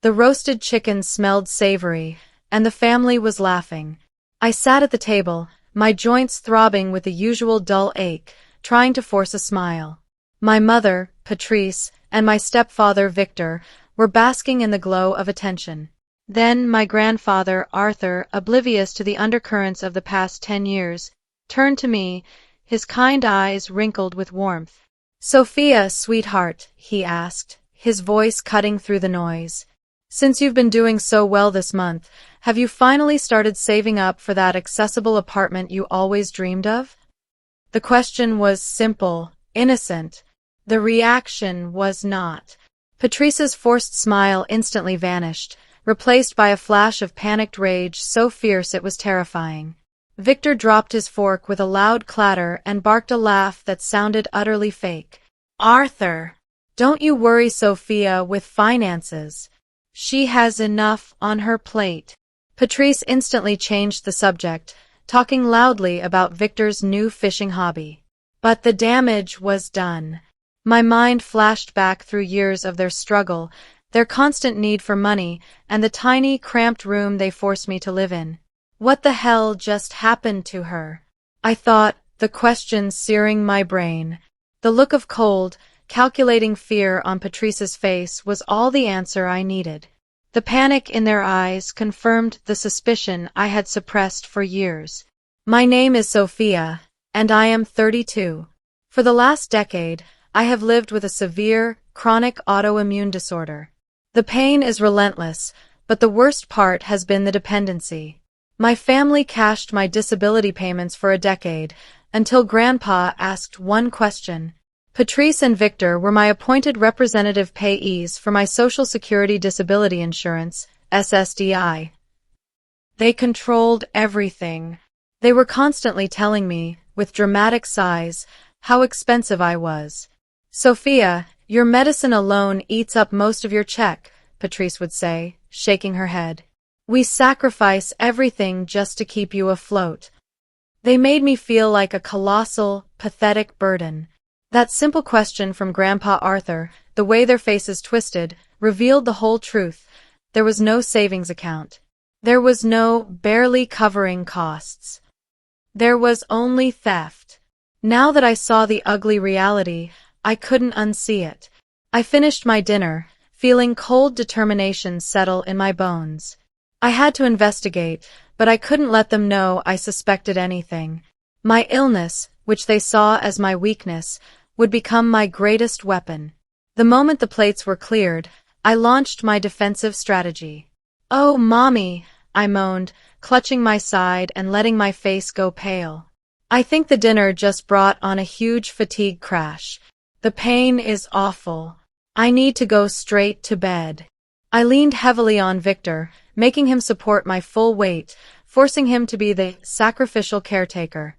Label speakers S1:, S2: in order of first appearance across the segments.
S1: The roasted chicken smelled savory, and the family was laughing. I sat at the table, my joints throbbing with the usual dull ache, trying to force a smile. My mother, Patrice, and my stepfather, Victor, were basking in the glow of attention. Then my grandfather, Arthur, oblivious to the undercurrents of the past 10 years, turned to me, his kind eyes wrinkled with warmth. "Sophia, sweetheart," he asked, his voice cutting through the noise. "Since you've been doing so well this month, have you finally started saving up for that accessible apartment you always dreamed of?" The question was simple, innocent. The reaction was not. Patrice's forced smile instantly vanished, replaced by a flash of panicked rage so fierce it was terrifying. Victor dropped his fork with a loud clatter and barked a laugh that sounded utterly fake. "Arthur, don't you worry Sophia with finances. She has enough on her plate." Patrice instantly changed the subject, talking loudly about Victor's new fishing hobby. But the damage was done. My mind flashed back through years of their struggle, their constant need for money, and the tiny, cramped room they forced me to live in. What the hell just happened to her? I thought, the question searing my brain. The look of cold, calculating fear on Patrice's face was all the answer I needed. The panic in their eyes confirmed the suspicion I had suppressed for years. "My name is Sophia, and I am 32. For the last decade, I have lived with a severe, chronic autoimmune disorder. The pain is relentless, but the worst part has been the dependency. My family cashed my disability payments for a decade, until Grandpa asked one question. Patrice and Victor were my appointed representative payees for my Social Security Disability Insurance, SSDI. They controlled everything. They were constantly telling me, with dramatic sighs, how expensive I was. "Sophia, your medicine alone eats up most of your check," Patrice would say, shaking her head. "We sacrifice everything just to keep you afloat." They made me feel like a colossal, pathetic burden. That simple question from Grandpa Arthur, the way their faces twisted, revealed the whole truth. There was no savings account. There was no barely covering costs. There was only theft. Now that I saw the ugly reality, I couldn't unsee it. I finished my dinner, feeling cold determination settle in my bones. I had to investigate, but I couldn't let them know I suspected anything. My illness, which they saw as my weakness, would become my greatest weapon. The moment the plates were cleared, I launched my defensive strategy. "Oh, Mommy," I moaned, clutching my side and letting my face go pale. "I think the dinner just brought on a huge fatigue crash. The pain is awful. I need to go straight to bed." I leaned heavily on Victor, making him support my full weight, forcing him to be the sacrificial caretaker.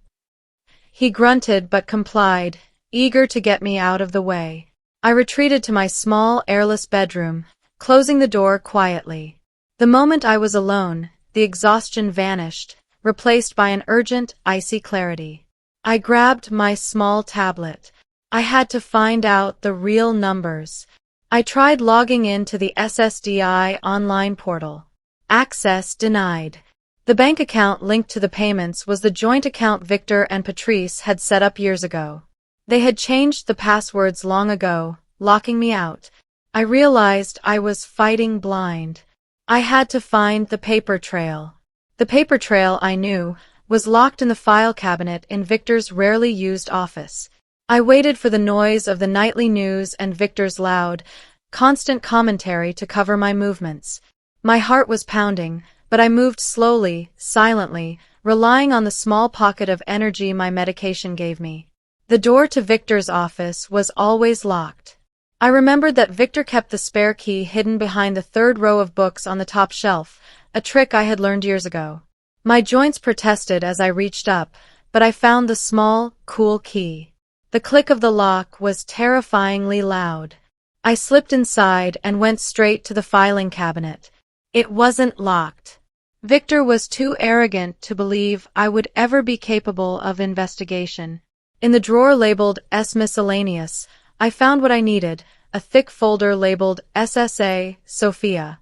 S1: He grunted but complied, eager to get me out of the way. I retreated to my small, airless bedroom, closing the door quietly. The moment I was alone, the exhaustion vanished, replaced by an urgent, icy clarity. I grabbed my small tablet. I had to find out the real numbers. I tried logging into the SSDI online portal. Access denied. The bank account linked to the payments was the joint account Victor and Patrice had set up years ago. They had changed the passwords long ago, locking me out. I realized I was fighting blind. I had to find the paper trail. The paper trail, I knew, was locked in the file cabinet in Victor's rarely used office. I waited for the noise of the nightly news and Victor's loud, constant commentary to cover my movements. My heart was pounding, but I moved slowly, silently, relying on the small pocket of energy my medication gave me. The door to Victor's office was always locked. I remembered that Victor kept the spare key hidden behind the third row of books on the top shelf, a trick I had learned years ago. My joints protested as I reached up, but I found the small, cool key. The click of the lock was terrifyingly loud. I slipped inside and went straight to the filing cabinet. It wasn't locked. Victor was too arrogant to believe I would ever be capable of investigation. In the drawer labeled S Miscellaneous, I found what I needed, a thick folder labeled SSA, Sophia.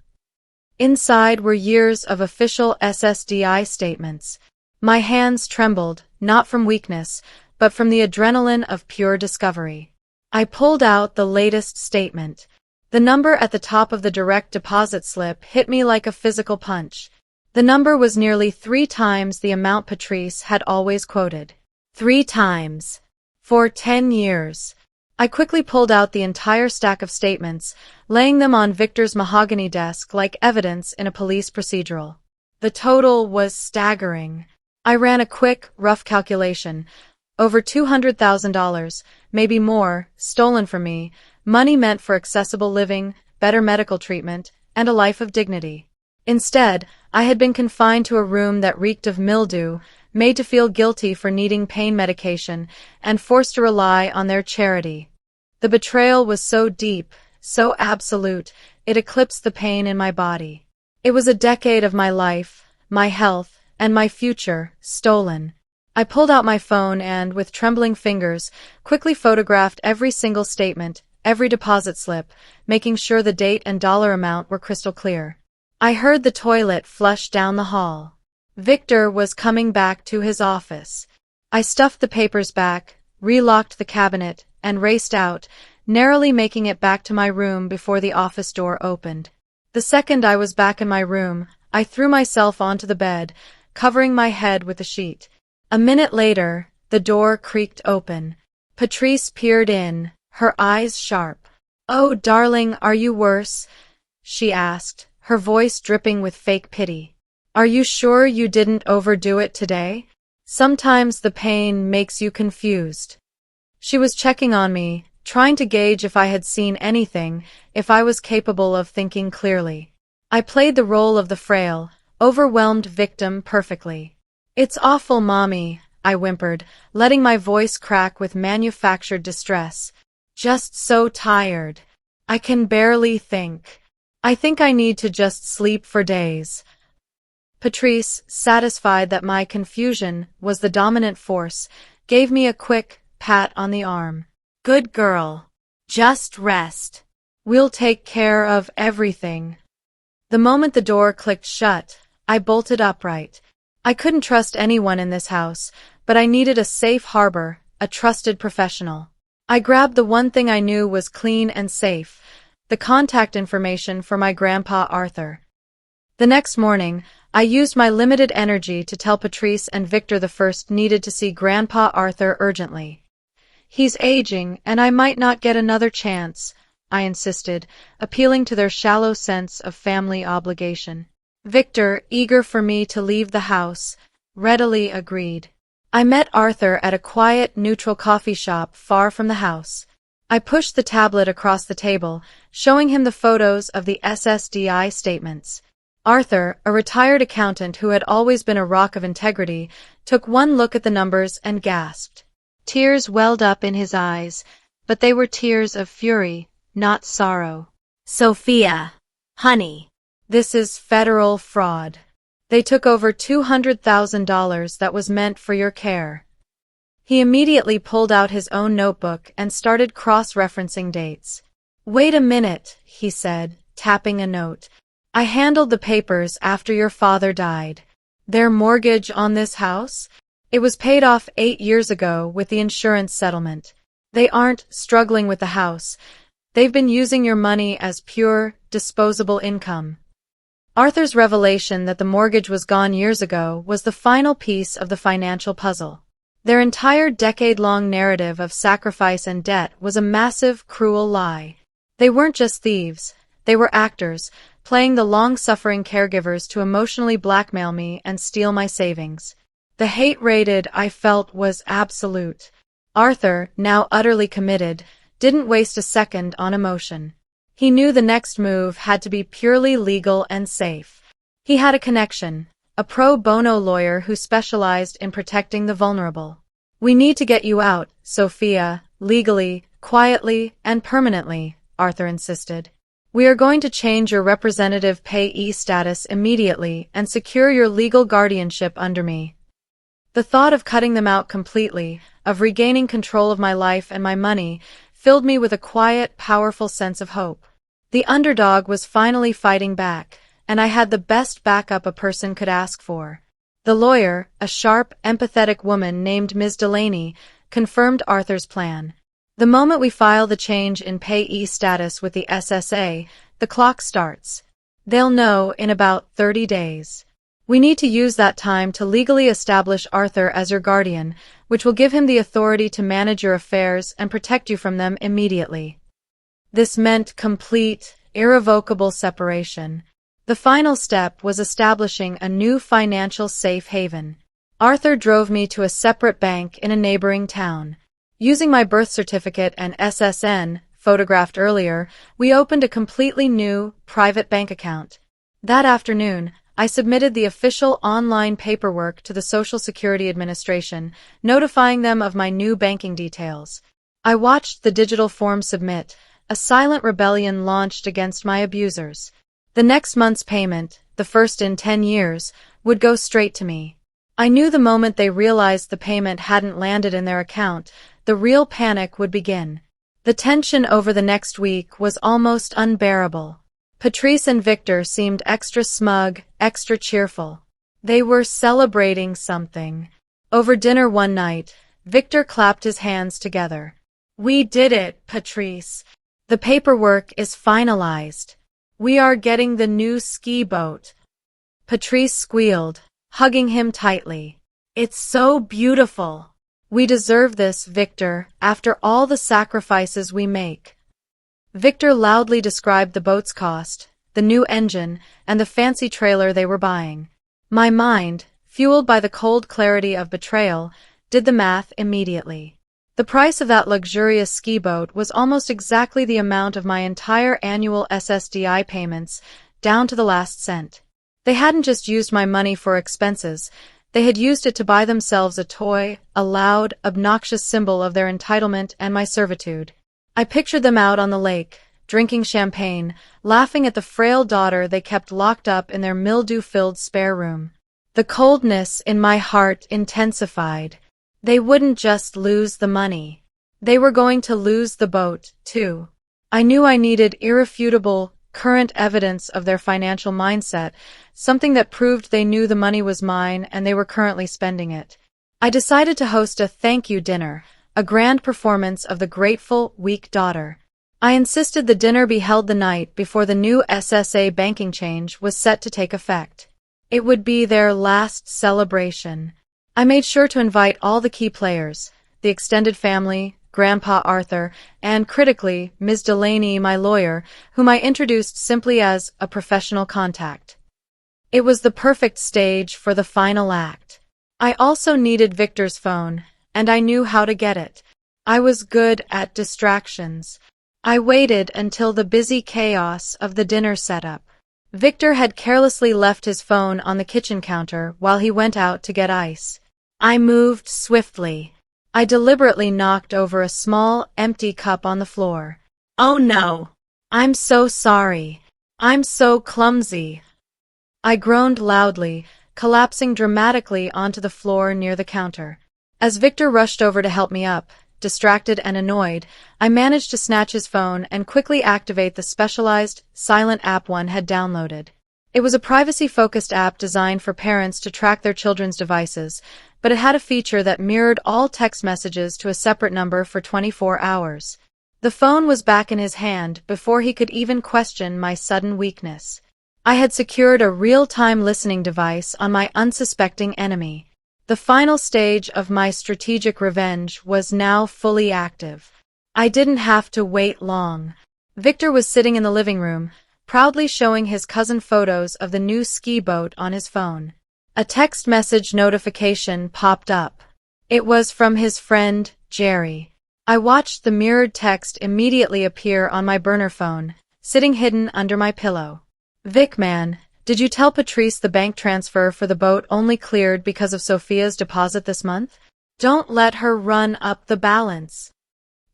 S1: Inside were years of official SSDI statements. My hands trembled, not from weakness, but from the adrenaline of pure discovery. I pulled out the latest statement. The number at the top of the direct deposit slip hit me like a physical punch. The number was nearly 3 times the amount Patrice had always quoted. 3 times. For 10 years. I quickly pulled out the entire stack of statements, laying them on Victor's mahogany desk like evidence in a police procedural. The total was staggering. I ran a quick, rough calculation. Over $200,000, maybe more, stolen from me, money meant for accessible living, better medical treatment, and a life of dignity. Instead, I had been confined to a room that reeked of mildew, made to feel guilty for needing pain medication, and forced to rely on their charity. The betrayal was so deep, so absolute, it eclipsed the pain in my body. It was a decade of my life, my health, and my future, stolen. I pulled out my phone and, with trembling fingers, quickly photographed every single statement, every deposit slip, making sure the date and dollar amount were crystal clear. I heard the toilet flush down the hall. Victor was coming back to his office. I stuffed the papers back, relocked the cabinet, and raced out, narrowly making it back to my room before the office door opened. The second I was back in my room, I threw myself onto the bed, covering my head with the sheet. A minute later, the door creaked open. Patrice peered in, her eyes sharp. "Oh, darling, are you worse?" she asked, her voice dripping with fake pity. "Are you sure you didn't overdo it today? Sometimes the pain makes you confused." She was checking on me, trying to gauge if I had seen anything, if I was capable of thinking clearly. I played the role of the frail, overwhelmed victim perfectly. "It's awful, Mommy," I whimpered, letting my voice crack with manufactured distress. "Just so tired. I can barely think. I think I need to just sleep for days." Patrice, satisfied that my confusion was the dominant force, gave me a quick pat on the arm. "Good girl. Just rest. We'll take care of everything." The moment the door clicked shut, I bolted upright. I couldn't trust anyone in this house, but I needed a safe harbor, a trusted professional. I grabbed the one thing I knew was clean and safe, the contact information for my grandpa Arthur. The next morning, I used my limited energy to tell Patrice and Victor the first needed to see Grandpa Arthur urgently. "He's aging, and I might not get another chance," I insisted, appealing to their shallow sense of family obligation. Victor, eager for me to leave the house, readily agreed. I met Arthur at a quiet, neutral coffee shop far from the house. I pushed the tablet across the table, showing him the photos of the SSDI statements. Arthur, a retired accountant who had always been a rock of integrity, took one look at the numbers and gasped. Tears welled up in his eyes, but they were tears of fury, not sorrow. "Sophia, honey, this is federal fraud. They took over $200,000 that was meant for your care." He immediately pulled out his own notebook and started cross-referencing dates. "Wait a minute," he said, tapping a note. "I handled the papers after your father died. Their mortgage on this house? It was paid off 8 years ago with the insurance settlement. They aren't struggling with the house. They've been using your money as pure, disposable income." Arthur's revelation that the mortgage was gone years ago was the final piece of the financial puzzle. Their entire decade-long narrative of sacrifice and debt was a massive, cruel lie. They weren't just thieves. They were actors, playing the long-suffering caregivers to emotionally blackmail me and steal my savings. The hate-rated I felt was absolute. Arthur, now utterly committed, didn't waste a second on emotion. He knew the next move had to be purely legal and safe. He had a connection, a pro bono lawyer who specialized in protecting the vulnerable. "We need to get you out, Sophia, legally, quietly, and permanently," Arthur insisted. "We are going to change your representative payee status immediately and secure your legal guardianship under me." The thought of cutting them out completely, of regaining control of my life and my money, filled me with a quiet, powerful sense of hope. The underdog was finally fighting back, and I had the best backup a person could ask for. The lawyer, a sharp, empathetic woman named Ms. Delaney, confirmed Arthur's plan. The moment we file the change in payee status with the SSA, the clock starts. They'll know in about 30 days. We need to use that time to legally establish Arthur as your guardian, which will give him the authority to manage your affairs and protect you from them immediately. This meant complete, irrevocable separation. The final step was establishing a new financial safe haven. Arthur drove me to a separate bank in a neighboring town. Using my birth certificate and SSN, photographed earlier, we opened a completely new, private bank account. That afternoon, I submitted the official online paperwork to the Social Security Administration, notifying them of my new banking details. I watched the digital form submit. A silent rebellion launched against my abusers. The next month's payment, the first in 10 years, would go straight to me. I knew the moment they realized the payment hadn't landed in their account, the real panic would begin. The tension over the next week was almost unbearable. Patrice and Victor seemed extra smug, extra cheerful. They were celebrating something. Over dinner one night, Victor clapped his hands together. "We did it, Patrice. The paperwork is finalized. We are getting the new ski boat." Patrice squealed, hugging him tightly. "It's so beautiful. We deserve this, Victor, after all the sacrifices we make." Victor loudly described the boat's cost, the new engine, and the fancy trailer they were buying. My mind, fueled by the cold clarity of betrayal, did the math immediately. The price of that luxurious ski boat was almost exactly the amount of my entire annual SSDI payments, down to the last cent. They hadn't just used my money for expenses, they had used it to buy themselves a toy, a loud, obnoxious symbol of their entitlement and my servitude. I pictured them out on the lake, drinking champagne, laughing at the frail daughter they kept locked up in their mildew-filled spare room. The coldness in my heart intensified. They wouldn't just lose the money. They were going to lose the boat, too. I knew I needed irrefutable, current evidence of their financial mindset, something that proved they knew the money was mine and they were currently spending it. I decided to host a thank you dinner, a grand performance of the grateful, weak daughter. I insisted the dinner be held the night before the new SSA banking change was set to take effect. It would be their last celebration. I made sure to invite all the key players, the extended family, Grandpa Arthur, and, critically, Ms. Delaney, my lawyer, whom I introduced simply as a professional contact. It was the perfect stage for the final act. I also needed Victor's phone, and I knew how to get it. I was good at distractions. I waited until the busy chaos of the dinner setup. Victor had carelessly left his phone on the kitchen counter while he went out to get ice. I moved swiftly. I deliberately knocked over a small, empty cup on the floor. "Oh no! I'm so sorry. I'm so clumsy." I groaned loudly, collapsing dramatically onto the floor near the counter. As Victor rushed over to help me up, distracted and annoyed, I managed to snatch his phone and quickly activate the specialized, silent app one had downloaded. It was a privacy-focused app designed for parents to track their children's devices, but it had a feature that mirrored all text messages to a separate number for 24 hours. The phone was back in his hand before he could even question my sudden weakness. I had secured a real-time listening device on my unsuspecting enemy. The final stage of my strategic revenge was now fully active. I didn't have to wait long. Victor was sitting in the living room, proudly showing his cousin photos of the new ski boat on his phone. A text message notification popped up. It was from his friend, Jerry. I watched the mirrored text immediately appear on my burner phone, sitting hidden under my pillow. "Vic man, did you tell Patrice the bank transfer for the boat only cleared because of Sophia's deposit this month? Don't let her run up the balance."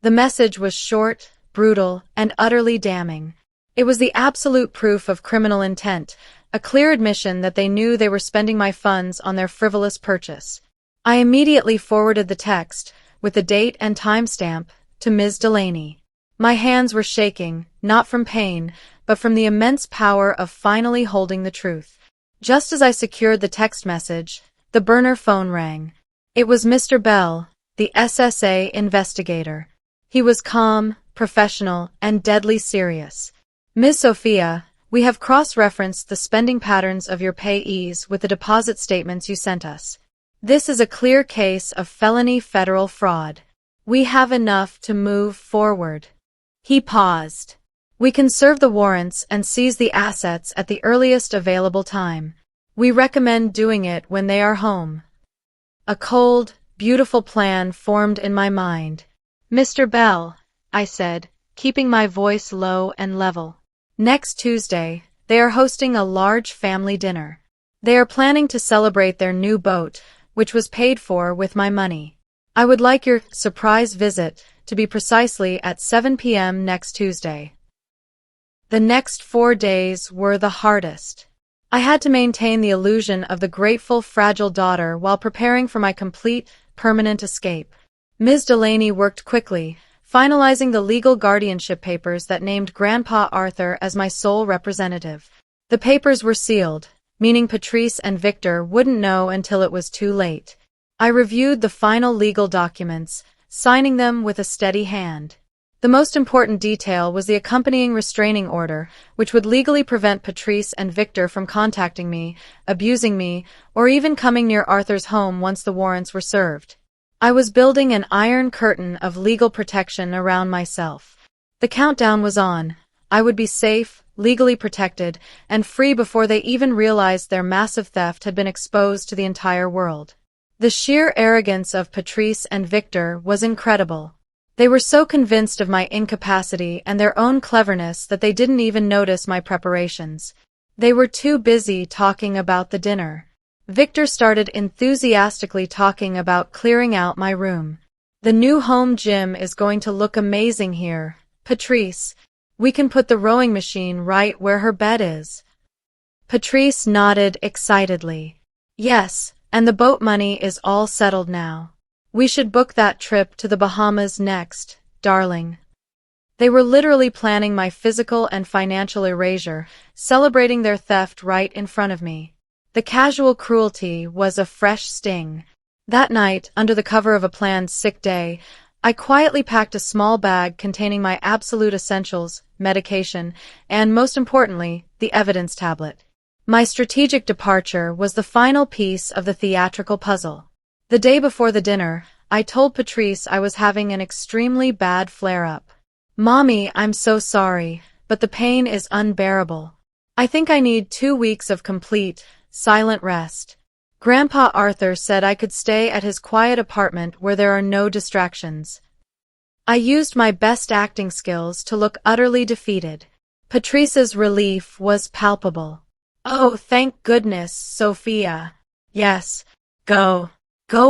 S1: The message was short, brutal, and utterly damning. It was the absolute proof of criminal intent, a clear admission that they knew they were spending my funds on their frivolous purchase. I immediately forwarded the text, with the date and timestamp, to Ms. Delaney. My hands were shaking, not from pain, but from the immense power of finally holding the truth. Just as I secured the text message, the burner phone rang. It was Mr. Bell, the SSA investigator. He was calm, professional, and deadly serious. Ms. Sophia, we have cross-referenced the spending patterns of your payees with the deposit statements you sent us. This is a clear case of felony federal fraud. We have enough to move forward. He paused. We can serve the warrants and seize the assets at the earliest available time. We recommend doing it when they are home. A cold, beautiful plan formed in my mind. Mr. Bell, I said, keeping my voice low and level. Next Tuesday, they are hosting a large family dinner. They are planning to celebrate their new boat, which was paid for with my money. I would like your surprise visit to be precisely at 7 p.m. next Tuesday. The next 4 days were the hardest. I had to maintain the illusion of the grateful, fragile daughter while preparing for my complete, permanent escape. Ms. Delaney worked quickly, finalizing the legal guardianship papers that named Grandpa Arthur as my sole representative. The papers were sealed, meaning Patrice and Victor wouldn't know until it was too late. I reviewed the final legal documents, signing them with a steady hand. The most important detail was the accompanying restraining order, which would legally prevent Patrice and Victor from contacting me, abusing me, or even coming near Arthur's home once the warrants were served. I was building an iron curtain of legal protection around myself. The countdown was on. I would be safe, legally protected, and free before they even realized their massive theft had been exposed to the entire world. The sheer arrogance of Patrice and Victor was incredible. They were so convinced of my incapacity and their own cleverness that they didn't even notice my preparations. They were too busy talking about the dinner. Victor started enthusiastically talking about clearing out my room. The new home gym is going to look amazing here. Patrice, we can put the rowing machine right where her bed is. Patrice nodded excitedly. Yes, and the boat money is all settled now. We should book that trip to the Bahamas next, darling. They were literally planning my physical and financial erasure, celebrating their theft right in front of me. The casual cruelty was a fresh sting. That night, under the cover of a planned sick day, I quietly packed a small bag containing my absolute essentials, medication, and, most importantly, the evidence tablet. My strategic departure was the final piece of the theatrical puzzle. The day before the dinner, I told Patrice I was having an extremely bad flare-up. Mommy, I'm so sorry, but the pain is unbearable. I think I need 2 weeks of complete, silent rest. Grandpa Arthur said I could stay at his quiet apartment where there are no distractions. I used my best acting skills to look utterly defeated. Patrice's relief was palpable. Oh, thank goodness, Sophia. Yes, go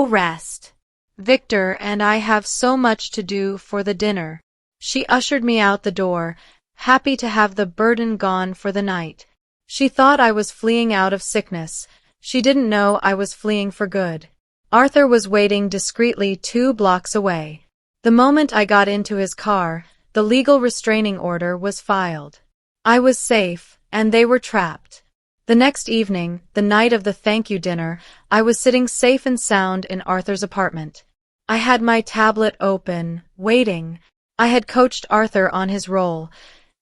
S1: rest. Victor and I have so much to do for the dinner. She ushered me out the door, happy to have the burden gone for the night. She thought I was fleeing out of sickness. She didn't know I was fleeing for good. Arthur was waiting discreetly 2 blocks away. The moment I got into his car, the legal restraining order was filed. I was safe, and they were trapped. The next evening, the night of the thank you dinner, I was sitting safe and sound in Arthur's apartment. I had my tablet open, waiting. I had coached Arthur on his role.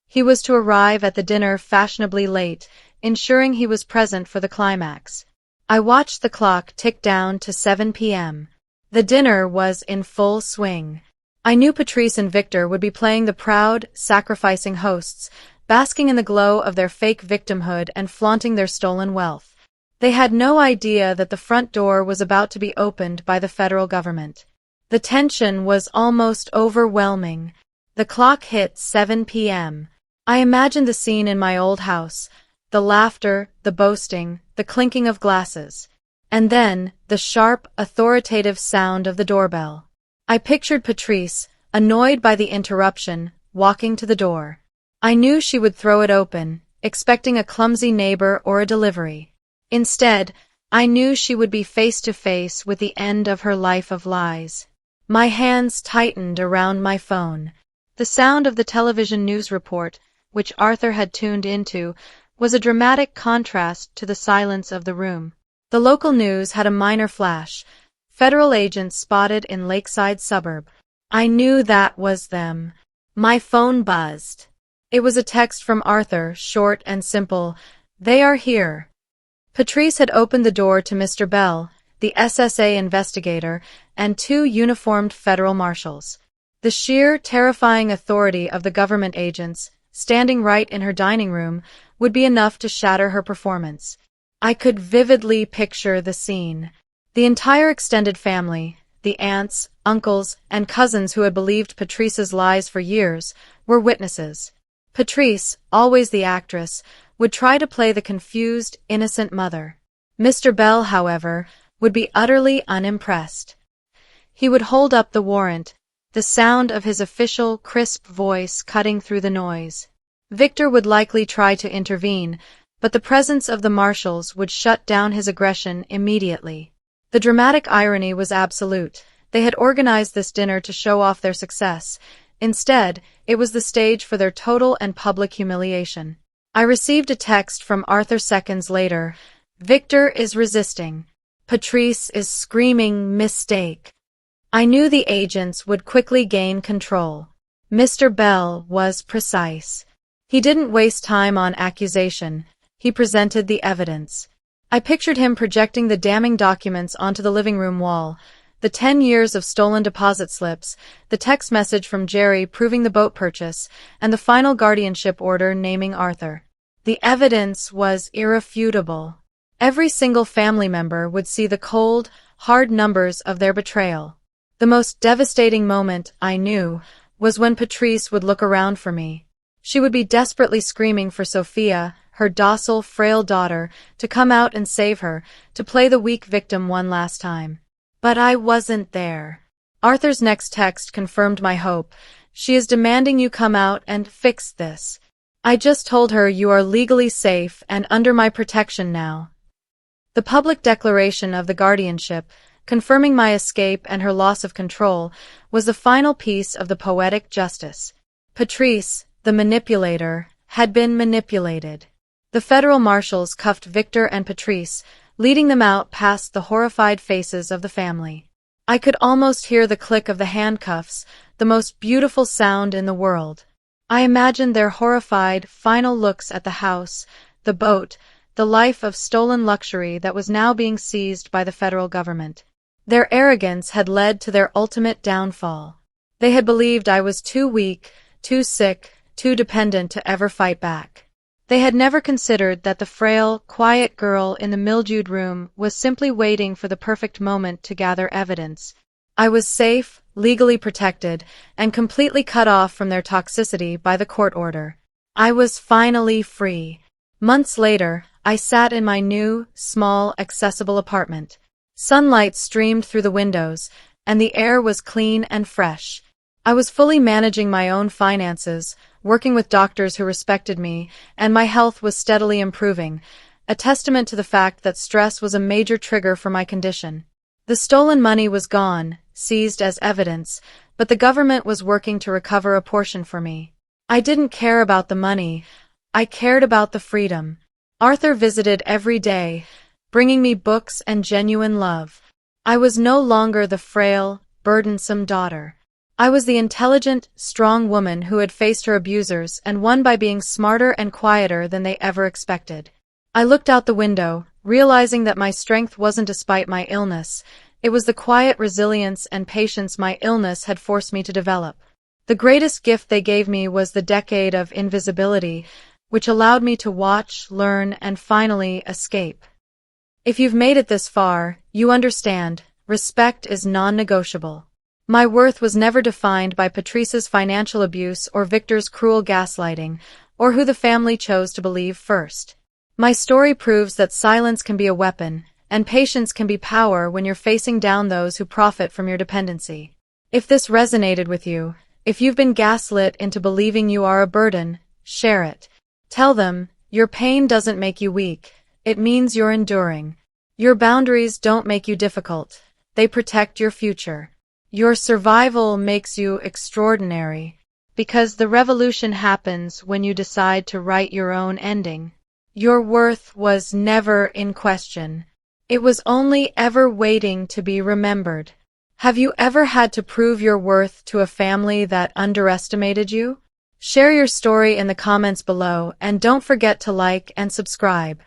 S1: He was to arrive at the dinner fashionably late, ensuring he was present for the climax. I watched the clock tick down to 7 p.m. The dinner was in full swing. I knew Patrice and Victor would be playing the proud, sacrificing hosts, basking in the glow of their fake victimhood and flaunting their stolen wealth. They had no idea that the front door was about to be opened by the federal government. The tension was almost overwhelming. The clock hit 7 p.m. I imagined the scene in my old house, the laughter, the boasting, the clinking of glasses. And then, the sharp, authoritative sound of the doorbell. I pictured Patrice, annoyed by the interruption, walking to the door. I knew she would throw it open, expecting a clumsy neighbor or a delivery. Instead, I knew she would be face to face with the end of her life of lies. My hands tightened around my phone. The sound of the television news report, which Arthur had tuned into, was a dramatic contrast to the silence of the room. The local news had a minor flash. Federal agents spotted in lakeside suburb. I knew that was them. My phone buzzed. It was a text from Arthur, short and simple. "They are here." Patrice had opened the door to Mr. Bell, the SSA investigator, and two uniformed federal marshals. The sheer, terrifying authority of the government agents, standing right in her dining room, would be enough to shatter her performance. I could vividly picture the scene. The entire extended family, the aunts, uncles, and cousins who had believed Patrice's lies for years, were witnesses. Patrice, always the actress, would try to play the confused, innocent mother. Mr. Bell, however, would be utterly unimpressed. He would hold up the warrant, the sound of his official, crisp voice cutting through the noise. Victor would likely try to intervene, but the presence of the marshals would shut down his aggression immediately. The dramatic irony was absolute. They had organized this dinner to show off their success. Instead, it was the stage for their total and public humiliation. I received a text from Arthur seconds later. "Victor is resisting. Patrice is screaming mistake." I knew the agents would quickly gain control. Mr. Bell was precise. He didn't waste time on accusation. He presented the evidence. I pictured him projecting the damning documents onto the living room wall. The 10 years of stolen deposit slips, the text message from Jerry proving the boat purchase, and the final guardianship order naming Arthur. The evidence was irrefutable. Every single family member would see the cold, hard numbers of their betrayal. The most devastating moment, I knew, was when Patrice would look around for me. She would be desperately screaming for Sophia, her docile, frail daughter, to come out and save her, to play the weak victim one last time. But I wasn't there. Arthur's next text confirmed my hope. "She is demanding you come out and fix this. I just told her you are legally safe and under my protection now." The public declaration of the guardianship, confirming my escape and her loss of control, was the final piece of the poetic justice. Patrice, the manipulator, had been manipulated. The federal marshals cuffed Victor and Patrice, leading them out past the horrified faces of the family. I could almost hear the click of the handcuffs, the most beautiful sound in the world. I imagined their horrified, final looks at the house, the boat, the life of stolen luxury that was now being seized by the federal government. Their arrogance had led to their ultimate downfall. They had believed I was too weak, too sick, too dependent to ever fight back. They had never considered that the frail, quiet girl in the mildewed room was simply waiting for the perfect moment to gather evidence. I was safe, legally protected, and completely cut off from their toxicity by the court order. I was finally free. Months later, I sat in my new, small, accessible apartment. Sunlight streamed through the windows, and the air was clean and fresh. I was fully managing my own finances, working with doctors who respected me, and my health was steadily improving, a testament to the fact that stress was a major trigger for my condition. The stolen money was gone, seized as evidence, but the government was working to recover a portion for me. I didn't care about the money. I cared about the freedom. Arthur visited every day, bringing me books and genuine love. I was no longer the frail, burdensome daughter. I was the intelligent, strong woman who had faced her abusers and won by being smarter and quieter than they ever expected. I looked out the window, realizing that my strength wasn't despite my illness. It was the quiet resilience and patience my illness had forced me to develop. The greatest gift they gave me was the decade of invisibility, which allowed me to watch, learn, and finally escape. If you've made it this far, you understand, respect is non-negotiable. My worth was never defined by Patrice's financial abuse or Victor's cruel gaslighting, or who the family chose to believe first. My story proves that silence can be a weapon, and patience can be power when you're facing down those who profit from your dependency. If this resonated with you, if you've been gaslit into believing you are a burden, share it. Tell them, your pain doesn't make you weak, it means you're enduring. Your boundaries don't make you difficult, they protect your future. Your survival makes you extraordinary. because the revolution happens when you decide to write your own ending. Your worth was never in question. It was only ever waiting to be remembered. Have you ever had to prove your worth to a family that underestimated you? Share your story in the comments below and don't forget to like and subscribe.